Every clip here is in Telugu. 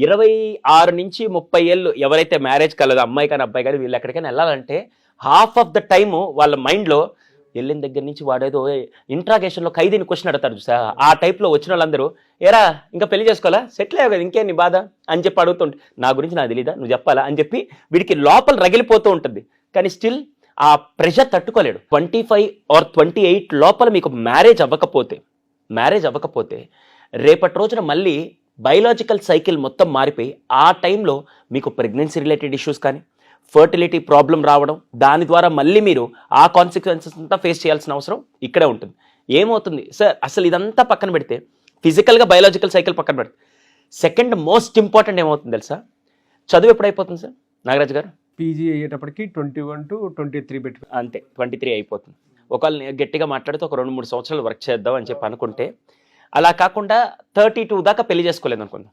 26 నుంచి 30 ఏళ్ళు ఎవరైతే మ్యారేజ్ కలదో అమ్మాయి కానీ అబ్బాయి కానీ వీళ్ళు ఎక్కడికైనా వెళ్ళాలంటే హాఫ్ ఆఫ్ ద టైము వాళ్ళ మైండ్లో వెళ్ళిన దగ్గర నుంచి వాడేదో ఇంట్రాగేషన్లో ఖైదీని క్వశ్చన్ అడతారు చూసా, ఆ టైప్లో వచ్చిన వాళ్ళందరూ ఏరా ఇంకా పెళ్లి చేసుకోవాలా, సెటిల్ అయ్యావు కదా ఇంకేం నీ బాధ అని చెప్పి అడుగుతుంటే నా గురించి నాకు తెలీదా నువ్వు చెప్పాలా అని చెప్పి వీడికి లోపల రగిలిపోతూ ఉంటుంది. కానీ స్టిల్ ఆ ప్రెషర్ తట్టుకోలేడు. 25 or 28 లోపల మీకు మ్యారేజ్ అవ్వకపోతే రేపటి రోజున మళ్ళీ బయలాజికల్ సైకిల్ మొత్తం మారిపోయి ఆ టైంలో మీకు ప్రెగ్నెన్సీ రిలేటెడ్ ఇష్యూస్ కానీ ఫర్టిలిటీ ప్రాబ్లం రావడం, దాని ద్వారా మళ్ళీ మీరు ఆ కాన్సిక్వెన్సెస్ అంతా ఫేస్ చేయాల్సిన అవసరం ఇక్కడే ఉంటుంది. ఏమవుతుంది సార్ అసలు ఇదంతా పక్కన పెడితే ఫిజికల్గా బయలాజికల్ సైకిల్ పక్కన పెడితే సెకండ్ మోస్ట్ ఇంపార్టెంట్ ఏమవుతుంది తెలుసా, చదువు ఎప్పుడైపోతుంది సార్ నాగరాజ్ గారు? పీజీ అయ్యేటప్పటికి 21 to 23 పెట్టి అంతే 23 అయిపోతుంది. ఒకవేళ గట్టిగా మాట్లాడితే ఒక 2-3 సంవత్సరాలు వర్క్ చేద్దాం అని చెప్పి అనుకుంటే, అలా కాకుండా 32 దాకా పెళ్లి చేసుకోలేదు అనుకుందాం.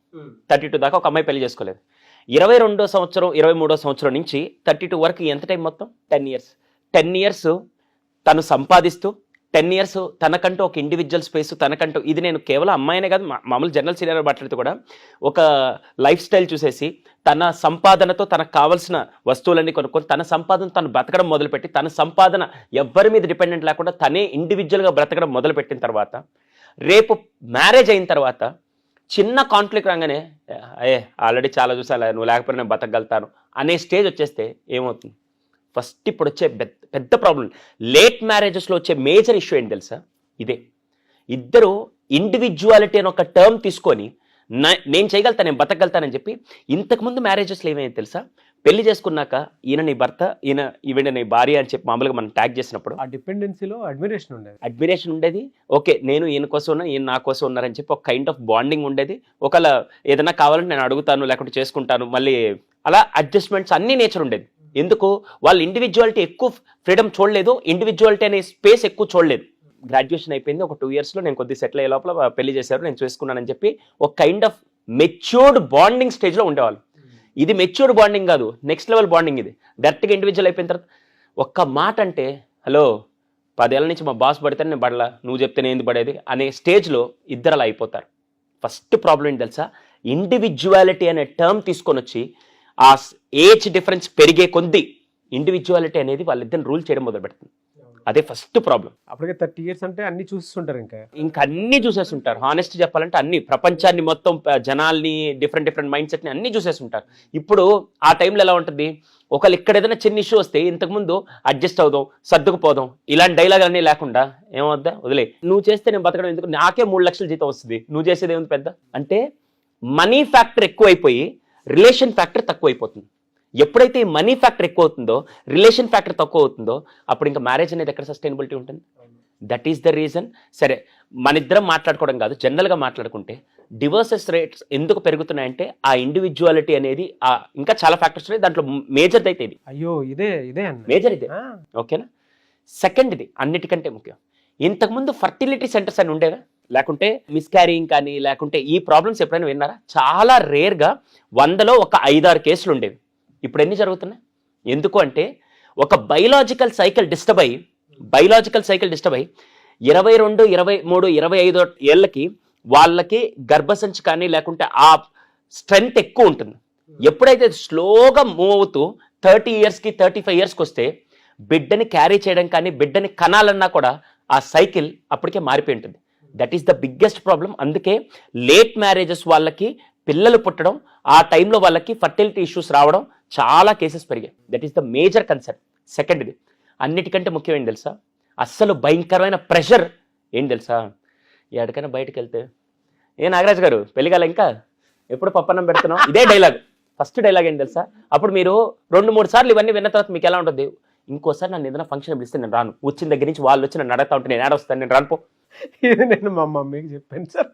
32 దాకా ఒక అమ్మాయి పెళ్లి చేసుకోలేదు. 22వ సంవత్సరం 23వ సంవత్సరం నుంచి 32 వరకు ఎంత టైం మొత్తం? 10 ఇయర్స్ తను సంపాదిస్తూ 10 ఇయర్స్ తనకంటూ ఒక ఇండివిజువల్ స్పేస్ తనకంటూ, ఇది నేను కేవలం అమ్మాయినే కాదు మామూలు జనరల్ సీనియర్ మాట్లాడితే కూడా ఒక లైఫ్ స్టైల్ చూసేసి తన సంపాదనతో తనకు కావాల్సిన వస్తువులన్నీ కొనుక్కొని తన సంపాదన తను బ్రతకడం మొదలుపెట్టి తన సంపాదన ఎవ్వరి మీద డిపెండెంట్ లేకుండా తనే ఇండివిజువల్గా బ్రతకడం మొదలుపెట్టిన తర్వాత రేపు మ్యారేజ్ అయిన తర్వాత చిన్న కాన్ఫ్లిక్ట్ రాగానే ఆల్రెడీ చాలా చూసాను నువ్వు లేకపోతే నేను బతకగలుగుతాను అనే స్టేజ్ వచ్చేస్తే ఏమవుతుంది? ఫస్ట్ ఇప్పుడు వచ్చే పెద్ద ప్రాబ్లం లేట్ మ్యారేజెస్లో వచ్చే మేజర్ ఇష్యూ ఏంటి తెలుసా? ఇదే. ఇద్దరు ఇండివిజువాలిటీ అని ఒక టర్మ్ తీసుకొని నేను చేయగలుగుతాను నేను బతకగలుగుతానని చెప్పి ఇంతకుముందు మ్యారేజెస్లో ఏమైంది తెలుసా, పెళ్లి చేసుకున్నాక ఈయన నీ భర్త ఈవిడ నీ భార్య అని చెప్పి మామూలుగా మనం ట్యాగ్ చేసినప్పుడు ఆ డిపెండెన్సీలో అడ్మిరేషన్ ఉండేది. ఓకే నేను ఈయన కోసం ఉన్నా ఈయన నా కోసం ఉన్నారని చెప్పి ఒక కైండ్ ఆఫ్ బాండింగ్ ఉండేది. ఒకవేళ ఏదైనా కావాలంటే నేను అడుగుతాను లేకుంటే చేసుకుంటాను మళ్ళీ అలా అడ్జస్ట్మెంట్స్ అన్ని నేచర్ ఉండేది. ఎందుకు? వాళ్ళు ఇండివిజువాలిటీ ఎక్కువ ఫ్రీడమ్ చూడలేదు, ఇండివిజువాలిటీ అనే స్పేస్ ఎక్కువ చూడలేదు. గ్రాడ్యుయేషన్ అయిపోయింది, ఒక 2 yearsలో నేను కొద్దిగా సెటిల్ అయ్యే లోపల పెళ్లి చేశారు, నేను చేసుకున్నానని చెప్పి ఒక కైండ్ ఆఫ్ మెచ్యూర్డ్ బాండింగ్ స్టేజ్లో ఉండేవాళ్ళు. ఇది మెచ్యూర్డ్ బాండింగ్ కాదు, నెక్స్ట్ లెవెల్ బాండింగ్. ఇది డైరెక్ట్గా ఇండివిజువల్ అయిపోయిన తర్వాత ఒక్క మాట అంటే హలో 10 ఏళ్ళ నుంచి మా బాస్ పడితే నేను పడలా, నువ్వు చెప్తే నేను పడేది అనే స్టేజ్లో ఇద్దరు అలా అయిపోతారు. ఫస్ట్ ప్రాబ్లం ఏంటి తెలుసా, ఇండివిజువాలిటీ అనే టర్మ్ తీసుకొని వచ్చి ఆ ఏజ్ డిఫరెన్స్ పెరిగే కొద్దీ ఇండివిజువాలిటీ అనేది వాళ్ళిద్దరిని రూల్ చేయడం మొదలు పెడుతుంది. అదే ఫస్ట్ ప్రాబ్లం. అప్పటికే 30 years అంటే అన్ని చూస్తుంటారు, ఇంకా అన్ని చూసేస్తుంటారు. హానెస్ట్ చెప్పాలంటే అన్ని ప్రపంచాన్ని మొత్తం జనాల్ని డిఫరెంట్ మైండ్ సెట్ని అన్ని చూసేస్తుంటారు. ఇప్పుడు ఆ టైంలో ఎలా ఉంటుంది, ఒకళ్ళు ఇక్కడ ఏదైనా చిన్న ఇష్యూ వస్తే ఇంతకుముందు అడ్జస్ట్ అవుదాం సర్దుకుపోదాం ఇలాంటి డైలాగ్ అన్నీ లేకుండా ఏమవుద్దా వదిలే నువ్వు చేస్తే నేను బతకడం ఎందుకు, నాకే 3 లక్షల జీతం వస్తుంది నువ్వు చేసేది ఏముంది పెద్ద అంటే మనీ ఫ్యాక్టర్ ఎక్కువైపోయి రిలేషన్ ఫ్యాక్టర్ తక్కువైపోతుంది. ఎప్పుడైతే ఈ మనీ ఫ్యాక్టర్ ఎక్కువ అవుతుందో రిలేషన్ ఫ్యాక్టర్ తక్కువ అవుతుందో అప్పుడు ఇంకా మ్యారేజ్ అనేది ఎక్కడ సస్టైనబిలిటీ ఉంటుంది? That is the reason. సరే మన ఇద్దరం మాట్లాడుకోవడం కాదు, జనరల్గా మాట్లాడుకుంటే డివోర్సెస్ రేట్స్ ఎందుకు పెరుగుతున్నాయంటే ఆ ఇండివిజువాలిటీ అనేది ఇంకా చాలా ఫ్యాక్టర్స్ ఉన్నాయి, దాంట్లో మేజర్ అయితే ఇది. అయ్యో ఇదే మేజర్ ఇదే. ఓకేనా? సెకండ్ ఇది అన్నిటికంటే ముఖ్యం, ఇంతకుముందు ఫర్టిలిటీ సెంటర్స్ అని ఉండేవా, లేకుంటే మిస్క్యారింగ్ కానీ లేకుంటే ఈ ప్రాబ్లమ్స్ ఎప్పుడైనా విన్నారా? చాలా రేర్గా 100లో ఒక 5-6 కేసులు ఉండేవి. ఇప్పుడు ఎన్ని జరుగుతున్నాయి? ఎందుకు అంటే ఒక బయలాజికల్ సైకిల్ డిస్టర్బ్ అయ్యి 22, 23, 25 ఏళ్ళకి వాళ్ళకి గర్భసంచి కానీ లేకుంటే ఆ స్ట్రెంగ్త్ ఎక్కువ ఉంటుంది. ఎప్పుడైతే స్లోగా మూవ్ అవుతూ 30 yearsకి 35 yearsకి వస్తే బిడ్డని క్యారీ చేయడం కానీ బిడ్డని కనాలన్నా కూడా ఆ సైకిల్ అప్పటికే మారిపోయి ఉంటుంది. That is the biggest problem. అందుకే లేట్ మ్యారేజెస్ వాళ్ళకి పిల్లలు పుట్టడం, ఆ టైంలో వాళ్ళకి ఫర్టిలిటీ ఇష్యూస్ రావడం చాలా కేసెస్ పెరిగాయి. That is the major concern. Second ఇది అన్నిటికంటే ముఖ్యం ఏంటి తెలుసా, అస్సలు భయంకరమైన ప్రెషర్ ఏంటి తెలుసా, ఎక్కడికైనా బయటకు వెళ్తే నాగరాజ్ గారు పెళ్ళిగాల ఇంకా ఎప్పుడు పప్పన్నం పెడుతున్నాం ఇదే డైలాగ్. ఫస్ట్ డైలాగ్ ఏంటి తెలుసా, అప్పుడు మీరు 2-3 సార్లు ఇవన్నీ విన్న తర్వాత మీకు ఎలా ఉంటుంది, ఇంకోసారి నన్ను ఏదైనా ఫంక్షన్ పిలిస్తే నేను రాను, వచ్చిన దగ్గర నుంచి వాళ్ళు వచ్చి నన్ను అడగతా ఉంటే నేను ఏడొస్తాను, నేను రానుపో. ఇది నేను మా మమ్మీకి చెప్పాను సార్.